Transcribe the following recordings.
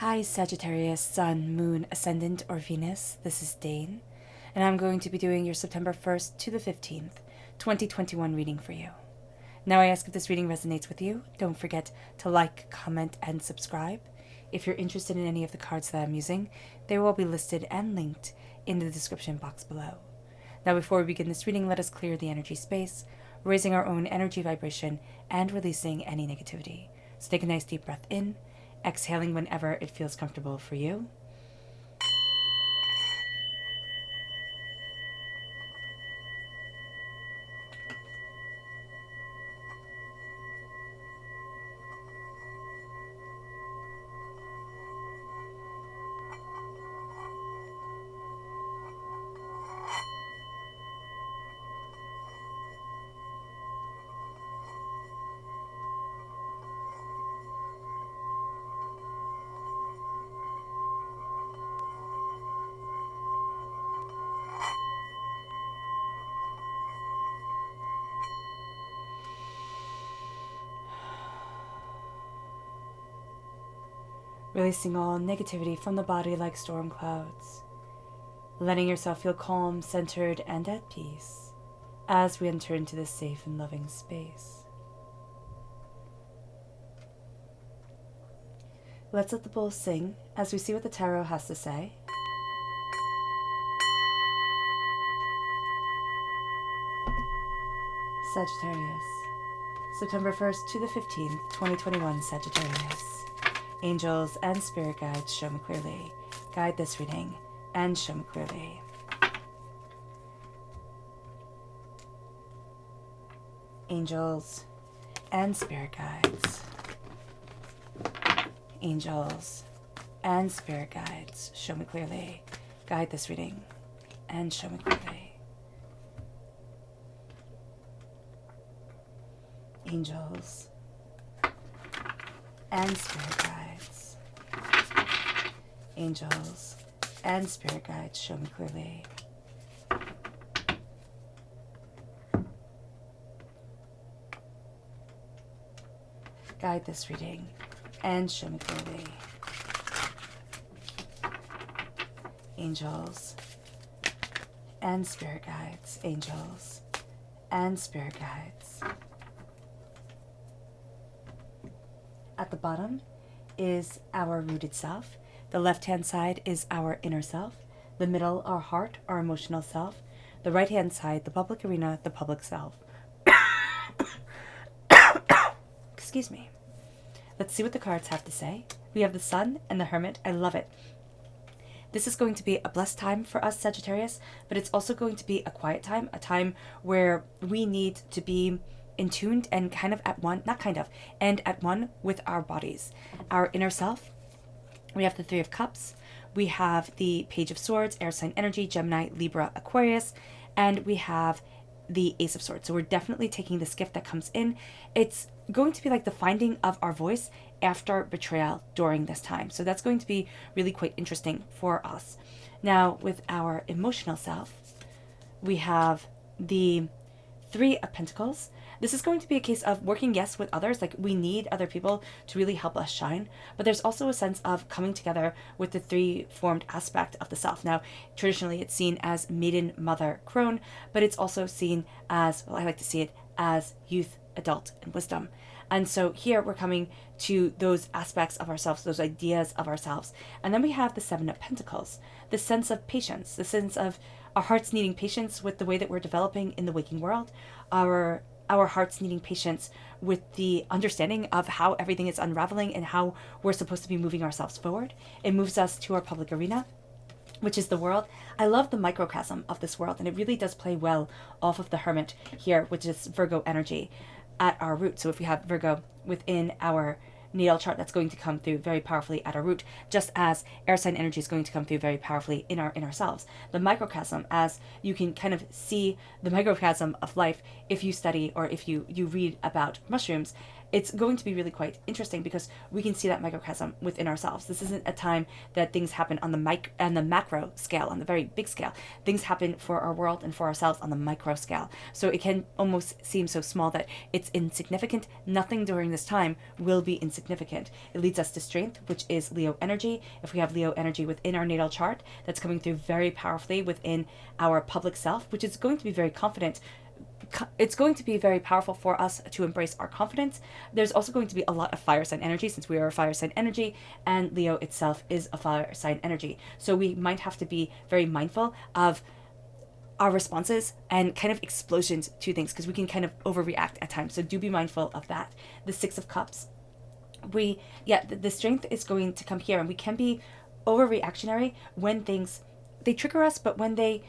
Hi Sagittarius, Sun, Moon, Ascendant, or Venus. This is Dane, and I'm going to be doing your September 1st to the 15th, 2021 reading for you. Now I ask if this reading resonates with you, don't forget to like, comment, and subscribe. If you're interested in any of the cards that I'm using, they will be listed and linked in the description box below. Now before we begin this reading, let us clear the energy space, raising our own energy vibration and releasing any negativity. So take a nice deep breath in, exhaling whenever it feels comfortable for you. Releasing all negativity from the body like storm clouds. Letting yourself feel calm, centered, and at peace as we enter into this safe and loving space. Let's let the bowl sing as we see what the tarot has to say. Sagittarius, September 1st to the 15th, 2021, Sagittarius. Angels and spirit guides, show me clearly. Guide this reading and show me clearly. Angels and spirit guides. Angels and spirit guides, show me clearly. Guide this reading and show me clearly. Angels and spirit guides. Angels and spirit guides, show me clearly. Guide this reading and show me clearly. Angels and spirit guides. Angels and spirit guides. At the bottom is our rooted self. The left-hand side is our inner self. The middle, our heart, our emotional self. The right-hand side, the public arena, the public self. Excuse me. Let's see what the cards have to say. We have the Sun and the Hermit. I love it. This is going to be a blessed time for us, Sagittarius, but it's also going to be a quiet time, a time where we need to be in tuned and kind of at one, and at one with our bodies. Our inner self, we have the Three of Cups, we have the Page of Swords, air sign energy, Gemini, Libra, Aquarius, and we have the Ace of Swords. So we're definitely taking this gift that comes in. It's going to be like the finding of our voice after betrayal during this time. So that's going to be really quite interesting for us. Now, with our emotional self, we have the Three of Pentacles. This is going to be a case of working, yes, with others. Like, we need other people to really help us shine. But there's also a sense of coming together with the three-formed aspect of the self. Now, traditionally, it's seen as maiden, mother, crone, but it's also seen as, well, I like to see it as youth, adult, and wisdom. And so here we're coming to those aspects of ourselves, those ideas of ourselves. And then we have the Seven of Pentacles, the sense of patience, the sense of our hearts needing patience with the way that we're developing in the waking world, our hearts needing patience with the understanding of how everything is unraveling and how we're supposed to be moving ourselves forward. It moves us to our public arena, which is the world. I love the microcosm of this world, and it really does play well off of the Hermit here, which is Virgo energy at our root. So if we have Virgo within our natal chart, that's going to come through very powerfully at our root, just as air sign energy is going to come through very powerfully in our inner selves. The microcosm, as you can kind of see the microcosm of life if you study or if you read about mushrooms, it's going to be really quite interesting because we can see that microcosm within ourselves. This isn't a time that things happen on the macro scale, on the very big scale. Things happen for our world and for ourselves on the micro scale. So it can almost seem so small that it's insignificant. Nothing during this time will be insignificant. It leads us to strength, which is Leo energy. If we have Leo energy within our natal chart, that's coming through very powerfully within our public self, which is going to be very confident. It's going to be very powerful for us to embrace our confidence. There's also going to be a lot of fire sign energy, since we are a fire sign energy, and Leo itself is a fire sign energy. So we might have to be very mindful of our responses and kind of explosions to things, because we can kind of overreact at times. So do be mindful of that. The Six of Cups. The strength is going to come here, and we can be overreactionary when things, they trigger us, but when they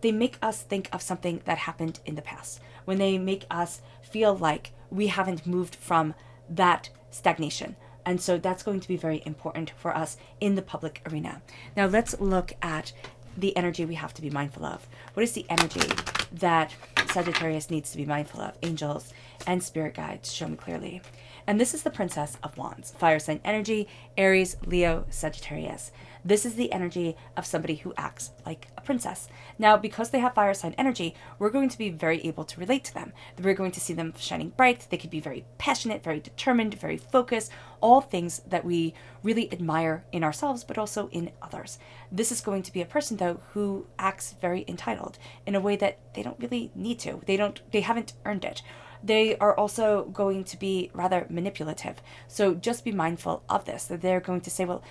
make us think of something that happened in the past, when they make us feel like we haven't moved from that stagnation. And so that's going to be very important for us in the public arena. Now let's look at the energy we have to be mindful of. What is the energy that Sagittarius needs to be mindful of? Angels and spirit guides, show me clearly. And this is the Princess of Wands, fire sign energy, Aries, Leo, Sagittarius. This is the energy of somebody who acts like a princess. Now, because they have fire sign energy, we're going to be very able to relate to them. We're going to see them shining bright. They could be very passionate, very determined, very focused, all things that we really admire in ourselves, but also in others. This is going to be a person, though, who acts very entitled in a way that they don't really need to. They haven't earned it. They are also going to be rather manipulative. So just be mindful of this, that they're going to say, well,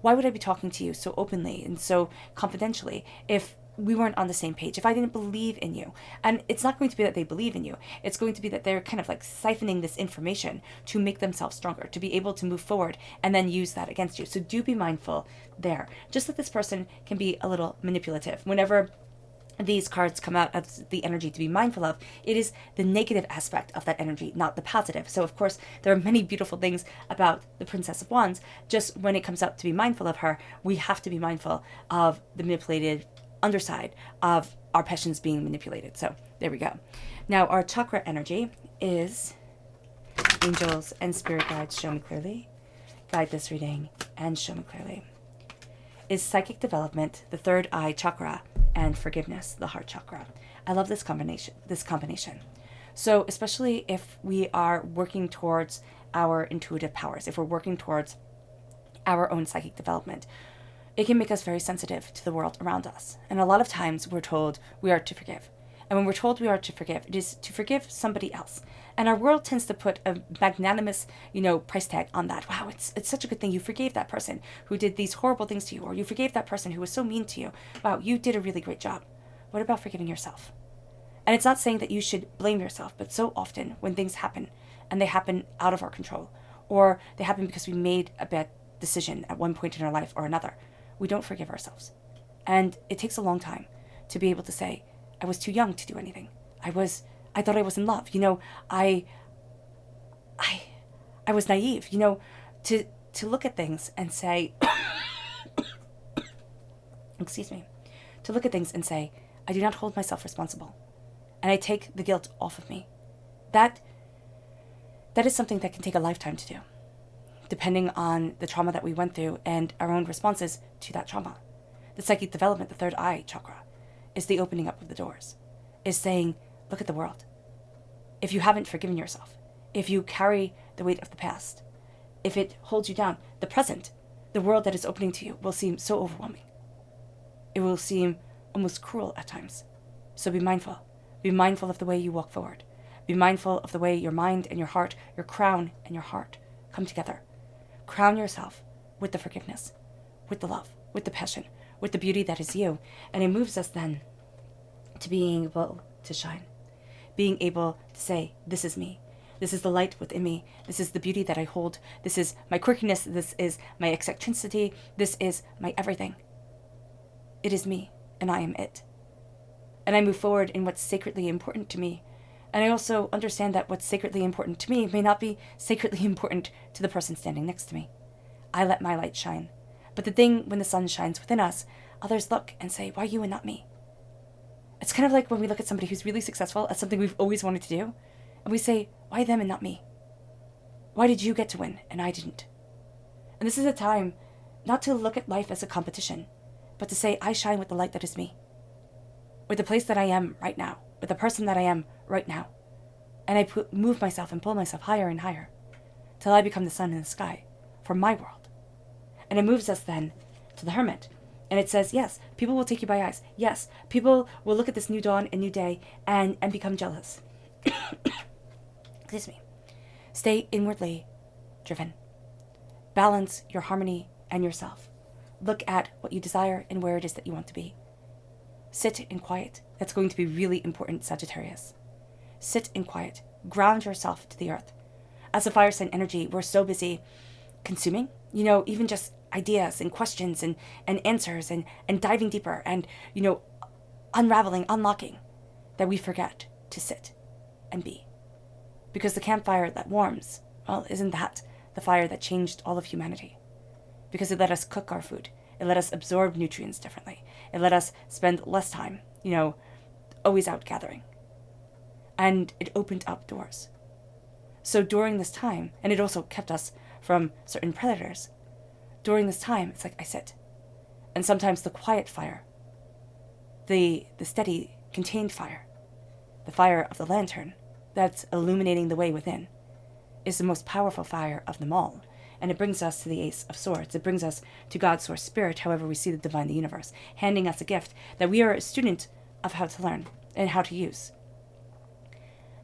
why would I be talking to you so openly and so confidentially if we weren't on the same page, if I didn't believe in you? And it's not going to be that they believe in you. It's going to be that they're kind of like siphoning this information to make themselves stronger, to be able to move forward and then use that against you. So do be mindful there. Just that this person can be a little manipulative. Whenever these cards come out as the energy to be mindful of, it is the negative aspect of that energy, not the positive. So of course there are many beautiful things about the Princess of Wands. Just when it comes up to be mindful of her, we have to be mindful of the manipulated underside of our passions being manipulated. So there we go. Now our chakra energy is angels and spirit guides, show me clearly. Guide this reading and show me clearly. Is psychic development, the third eye chakra, and forgiveness, the heart chakra. I love this combination. So especially if we are working towards our intuitive powers, if we're working towards our own psychic development, it can make us very sensitive to the world around us. And a lot of times we're told we are to forgive. And when we're told we are to forgive, it is to forgive somebody else. And our world tends to put a magnanimous, price tag on that. Wow, it's such a good thing. You forgave that person who did these horrible things to you, or you forgave that person who was so mean to you. Wow, you did a really great job. What about forgiving yourself? And it's not saying that you should blame yourself, but so often when things happen, and they happen out of our control, or they happen because we made a bad decision at one point in our life or another, we don't forgive ourselves. And it takes a long time to be able to say, I was too young to do anything. I thought I was in love. I was naive, to look at things and say, excuse me, to look at things and say, I do not hold myself responsible. And I take the guilt off of me. That is something that can take a lifetime to do, depending on the trauma that we went through and our own responses to that trauma. The psychic development, the third eye chakra, is the opening up of the doors, is saying, look at the world. If you haven't forgiven yourself, if you carry the weight of the past, if it holds you down, the present, the world that is opening to you will seem so overwhelming. It will seem almost cruel at times. So be mindful. Be mindful of the way you walk forward. Be mindful of the way your mind and your heart, your crown and your heart come together. Crown yourself with the forgiveness, with the love, with the passion, with the beauty that is you. And it moves us then to being able to shine. Being able to say, this is me. This is the light within me. This is the beauty that I hold. This is my quirkiness. This is my eccentricity. This is my everything. It is me, and I am it. And I move forward in what's sacredly important to me. And I also understand that what's sacredly important to me may not be sacredly important to the person standing next to me. I let my light shine. But the thing, when the sun shines within us, others look and say, why you and not me? It's kind of like when we look at somebody who's really successful at something we've always wanted to do, and we say, why them and not me? Why did you get to win and I didn't? And this is a time not to look at life as a competition, but to say, I shine with the light that is me, with the place that I am right now, with the person that I am right now. And I move myself and pull myself higher and higher till I become the sun in the sky for my world. And it moves us then to the Hermit. And it says, yes, people will take you by eyes. Yes, people will look at this new dawn and new day and become jealous. Excuse me. Stay inwardly driven. Balance your harmony and yourself. Look at what you desire and where it is that you want to be. Sit in quiet. That's going to be really important, Sagittarius. Sit in quiet. Ground yourself to the earth. As a fire sign energy, we're so busy consuming, even just ideas and questions and answers and diving deeper and, unraveling, unlocking, that we forget to sit and be. Because the campfire that warms, well, isn't that the fire that changed all of humanity? Because it let us cook our food. It let us absorb nutrients differently. It let us spend less time, always out gathering. And it opened up doors. So during this time, and it also kept us from certain predators, during this time, it's like I sit. And sometimes the quiet fire, the steady, contained fire, the fire of the lantern that's illuminating the way within, is the most powerful fire of them all. And it brings us to the Ace of Swords. It brings us to God's Source Spirit, however we see the divine, the universe, handing us a gift that we are a student of how to learn and how to use.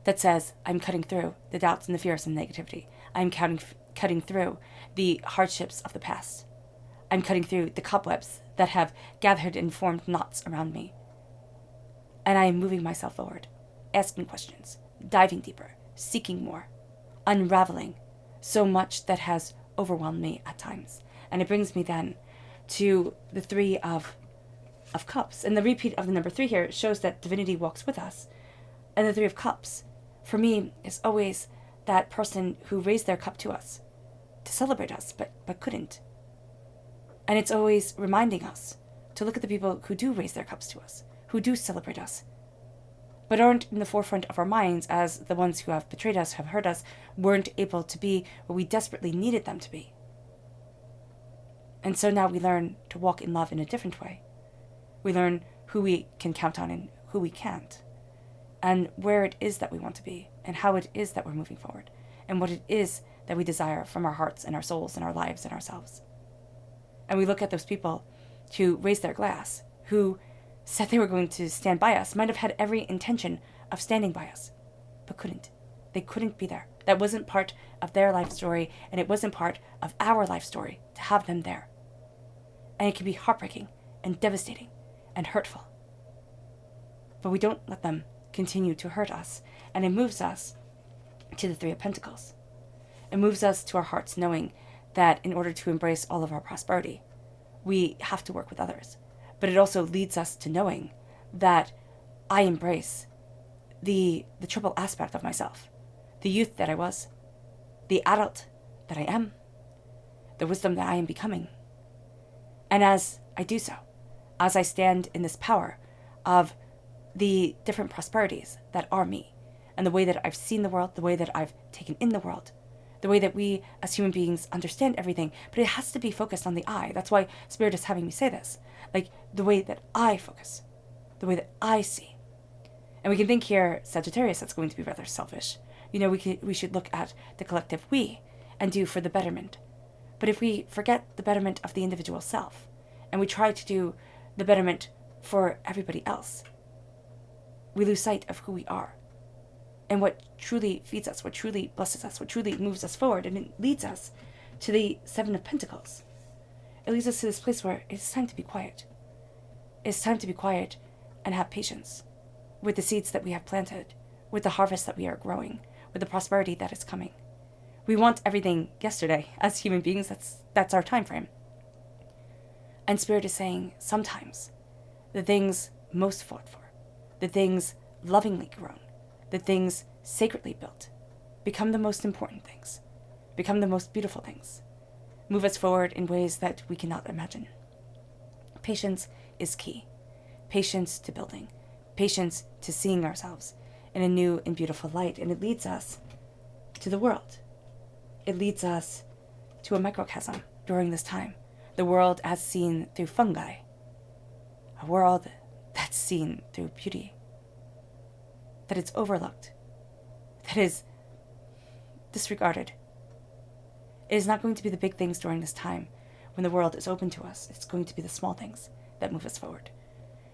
That says, I'm cutting through the doubts and the fears and negativity. I'm cutting through the hardships of the past. I'm cutting through the cobwebs that have gathered and formed knots around me. And I am moving myself forward, asking questions, diving deeper, seeking more, unraveling so much that has overwhelmed me at times. And it brings me then to the Three of Cups. And the repeat of the number 3 here shows that divinity walks with us. And the Three of Cups, for me, is always that person who raised their cup to us to celebrate us, but couldn't. And it's always reminding us to look at the people who do raise their cups to us, who do celebrate us, but aren't in the forefront of our minds as the ones who have betrayed us, have hurt us, weren't able to be what we desperately needed them to be. And so now we learn to walk in love in a different way. We learn who we can count on and who we can't, and where it is that we want to be, and how it is that we're moving forward, and what it is that we desire from our hearts and our souls and our lives and ourselves. And we look at those people who raised their glass, who said they were going to stand by us, might have had every intention of standing by us, but couldn't. They couldn't be there. That wasn't part of their life story, and it wasn't part of our life story to have them there. And it can be heartbreaking and devastating and hurtful. But we don't let them continue to hurt us, and it moves us to the Three of Pentacles. It moves us to our hearts knowing that in order to embrace all of our prosperity, we have to work with others. But it also leads us to knowing that I embrace the triple aspect of myself. The youth that I was, the adult that I am, the wisdom that I am becoming. And as I do so, as I stand in this power of the different prosperities that are me, and the way that I've seen the world, the way that I've taken in the world, the way that we as human beings understand everything, but it has to be focused on the I. That's why Spirit is having me say this. Like, the way that I focus, the way that I see. And we can think here, Sagittarius, that's going to be rather selfish. We should look at the collective we and do for the betterment. But if we forget the betterment of the individual self, and we try to do the betterment for everybody else, we lose sight of who we are and what truly feeds us, what truly blesses us, what truly moves us forward. And it leads us to the Seven of Pentacles. It leads us to this place where it's time to be quiet. It's time to be quiet and have patience with the seeds that we have planted, with the harvest that we are growing, with the prosperity that is coming. We want everything yesterday. As human beings, that's our time frame. And Spirit is saying, sometimes the things most fought for, the things lovingly grown, the things sacredly built, become the most important things, become the most beautiful things, move us forward in ways that we cannot imagine. Patience is key. Patience to building, patience to seeing ourselves in a new and beautiful light. And it leads us to the world. it leads us to a microcosm during this time. The world as seen through fungi. A world that's seen through beauty. That it's overlooked. That is disregarded. It is not going to be the big things during this time when the world is open to us. It's going to be the small things that move us forward.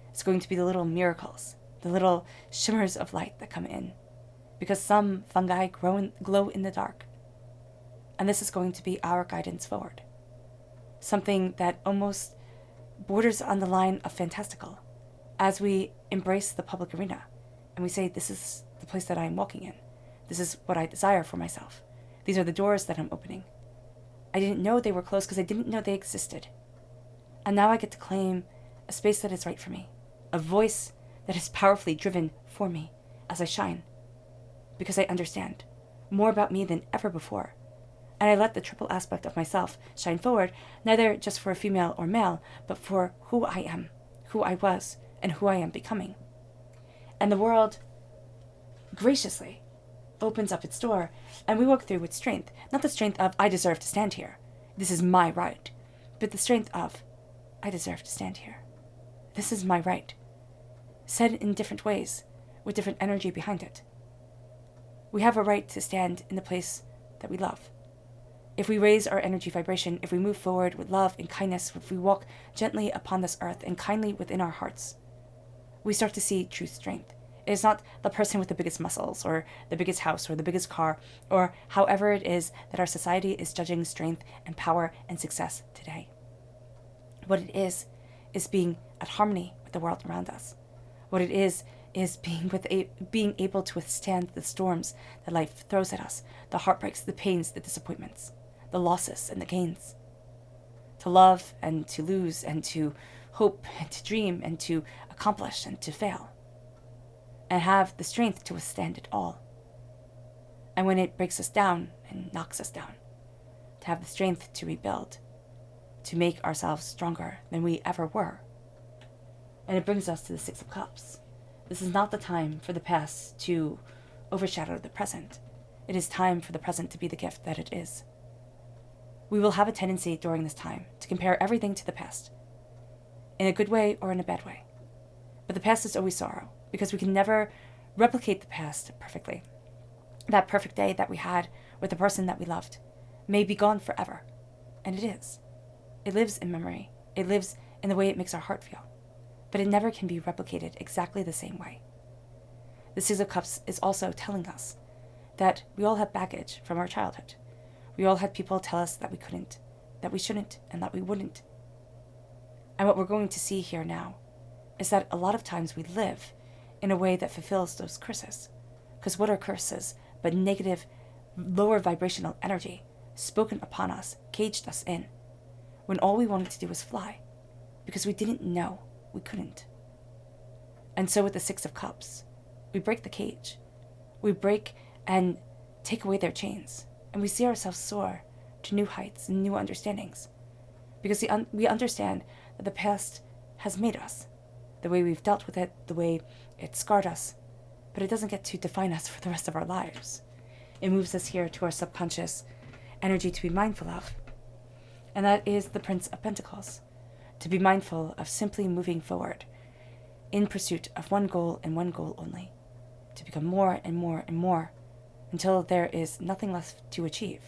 It's going to be the little miracles, the little shimmers of light that come in. Because some fungi glow in the dark. And this is going to be our guidance forward. Something that almost borders on the line of fantastical. As we embrace the public arena and we say, this is the place that I am walking in. This is what I desire for myself. These are the doors that I'm opening. I didn't know they were closed because I didn't know they existed. And now I get to claim a space that is right for me. A voice that is powerfully driven for me as I shine. Because I understand more about me than ever before. And I let the triple aspect of myself shine forward, neither just for a female or male, but for who I am, who I was, and who I am becoming. And the world graciously opens up its door, and we walk through with strength. Not the strength of, I deserve to stand here. This is my right. But the strength of, I deserve to stand here. This is my right. Said in different ways, with different energy behind it. We have a right to stand in the place that we love. If we raise our energy vibration, if we move forward with love and kindness, if we walk gently upon this earth and kindly within our hearts, we start to see true strength. It is not the person with the biggest muscles or the biggest house or the biggest car or however it is that our society is judging strength and power and success today. What it is being at harmony with the world around us. What it is being able to withstand the storms that life throws at us, the heartbreaks, the pains, the disappointments, the losses and the gains. To love and to lose and to hope and to dream and to accomplish and to fail. And have the strength to withstand it all. And when it breaks us down and knocks us down, to have the strength to rebuild, to make ourselves stronger than we ever were. And it brings us to the Six of Cups. This is not the time for the past to overshadow the present. It is time for the present to be the gift that it is. We will have a tendency during this time to compare everything to the past, in a good way or in a bad way. But the past is always sorrow, because we can never replicate the past perfectly. That perfect day that we had with the person that we loved may be gone forever. And it is. It lives in memory. It lives in the way it makes our heart feel. But it never can be replicated exactly the same way. The Six of Cups is also telling us that we all have baggage from our childhood. We all had people tell us that we couldn't, that we shouldn't, and that we wouldn't. And what we're going to see here now is that a lot of times we live in a way that fulfills those curses. Because what are curses but negative, lower vibrational energy spoken upon us, caged us in, when all we wanted to do was fly, because we didn't know we couldn't. And so with the Six of Cups, we break the cage. We break and take away their chains, and we see ourselves soar to new heights and new understandings. Because we understand that the past has made us, the way we've dealt with it, the way it scarred us, but it doesn't get to define us for the rest of our lives. It moves us here to our subconscious energy to be mindful of, and that is the Prince of Pentacles. To be mindful of simply moving forward in pursuit of one goal and one goal only, to become more and more and more until there is nothing left to achieve.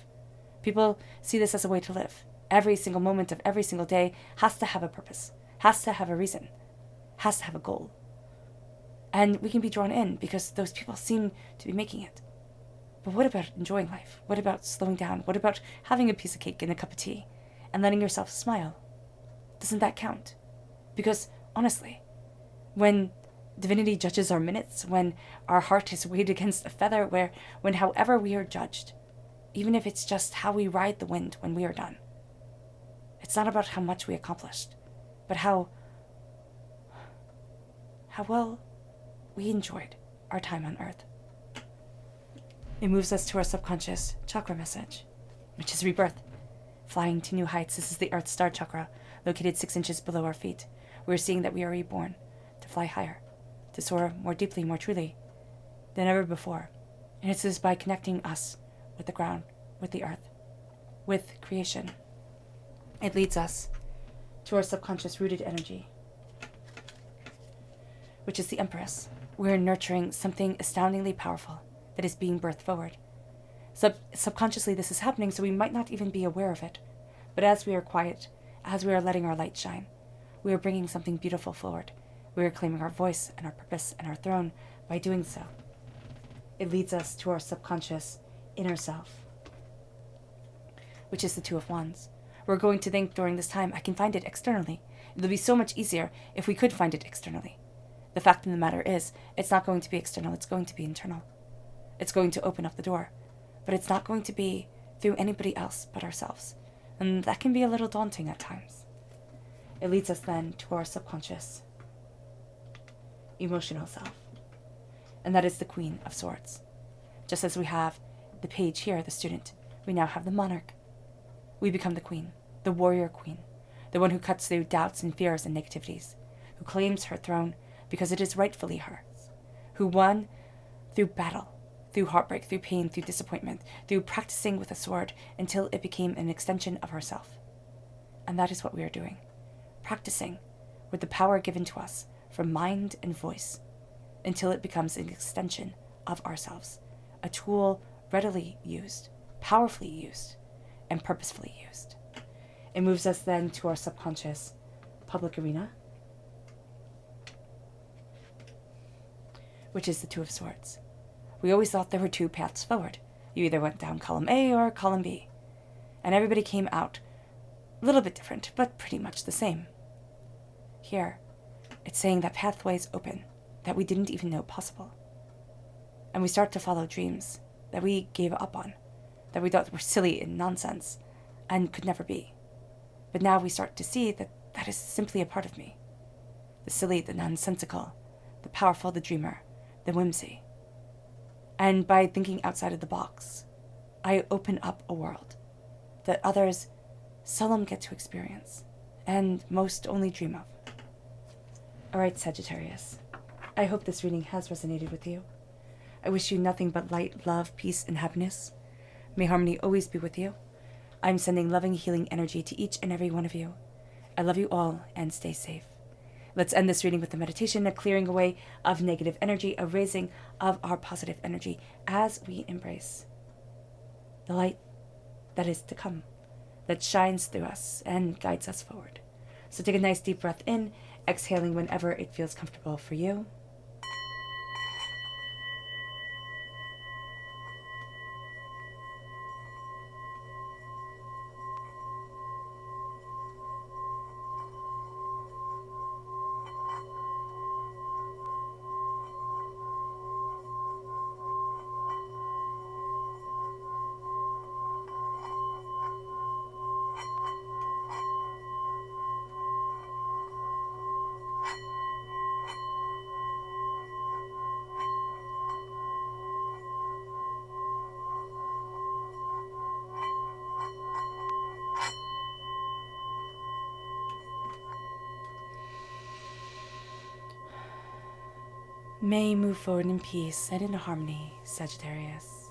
People see this as a way to live. Every single moment of every single day has to have a purpose, has to have a reason, has to have a goal. And we can be drawn in because those people seem to be making it. But what about enjoying life? What about slowing down? What about having a piece of cake and a cup of tea and letting yourself smile? Doesn't that count? Because honestly, when divinity judges our minutes, when our heart is weighed against a feather, when however we are judged, even if it's just how we ride the wind when we are done, it's not about how much we accomplished, but how well we enjoyed our time on earth. It moves us to our subconscious chakra message, which is rebirth, flying to new heights. This is the Earth Star Chakra, located 6 inches below our feet. We're seeing that we are reborn to fly higher, to soar more deeply, more truly than ever before. And it's this by connecting us with the ground, with the earth, with creation. It leads us to our subconscious rooted energy, which is the Empress. We're nurturing something astoundingly powerful that is being birthed forward. Subconsciously this is happening, so we might not even be aware of it. But as we are quiet, as we are letting our light shine, we are bringing something beautiful forward. We are claiming our voice and our purpose and our throne by doing so. It leads us to our subconscious inner self, which is the Two of Wands. We're going to think during this time, I can find it externally. It'll be so much easier if we could find it externally. The fact of the matter is, it's not going to be external, it's going to be internal. It's going to open up the door, but it's not going to be through anybody else but ourselves. And that can be a little daunting at times. It leads us then to our subconscious emotional self. And that is the Queen of Swords. Just as we have the page here, the student, we now have the monarch. We become the queen, the warrior queen, the one who cuts through doubts and fears and negativities, who claims her throne because it is rightfully hers, who won through battle, through heartbreak, through pain, through disappointment, through practicing with a sword until it became an extension of herself. And that is what we are doing, practicing with the power given to us from mind and voice until it becomes an extension of ourselves, a tool readily used, powerfully used, and purposefully used. It moves us then to our subconscious public arena, which is the Two of Swords. We always thought there were two paths forward. You either went down column A or column B. And everybody came out a little bit different, but pretty much the same. Here, it's saying that pathways open that we didn't even know possible. And we start to follow dreams that we gave up on, that we thought were silly and nonsense and could never be. But now we start to see that that is simply a part of me. The silly, the nonsensical, the powerful, the dreamer, the whimsy. And by thinking outside of the box, I open up a world that others seldom get to experience, and most only dream of. Alright, Sagittarius, I hope this reading has resonated with you. I wish you nothing but light, love, peace, and happiness. May harmony always be with you. I'm sending loving, healing energy to each and every one of you. I love you all, and stay safe. Let's end this reading with a meditation, a clearing away of negative energy, a raising of our positive energy as we embrace the light that is to come, that shines through us and guides us forward. So take a nice deep breath in, exhaling whenever it feels comfortable for you. May move forward in peace and in harmony, Sagittarius.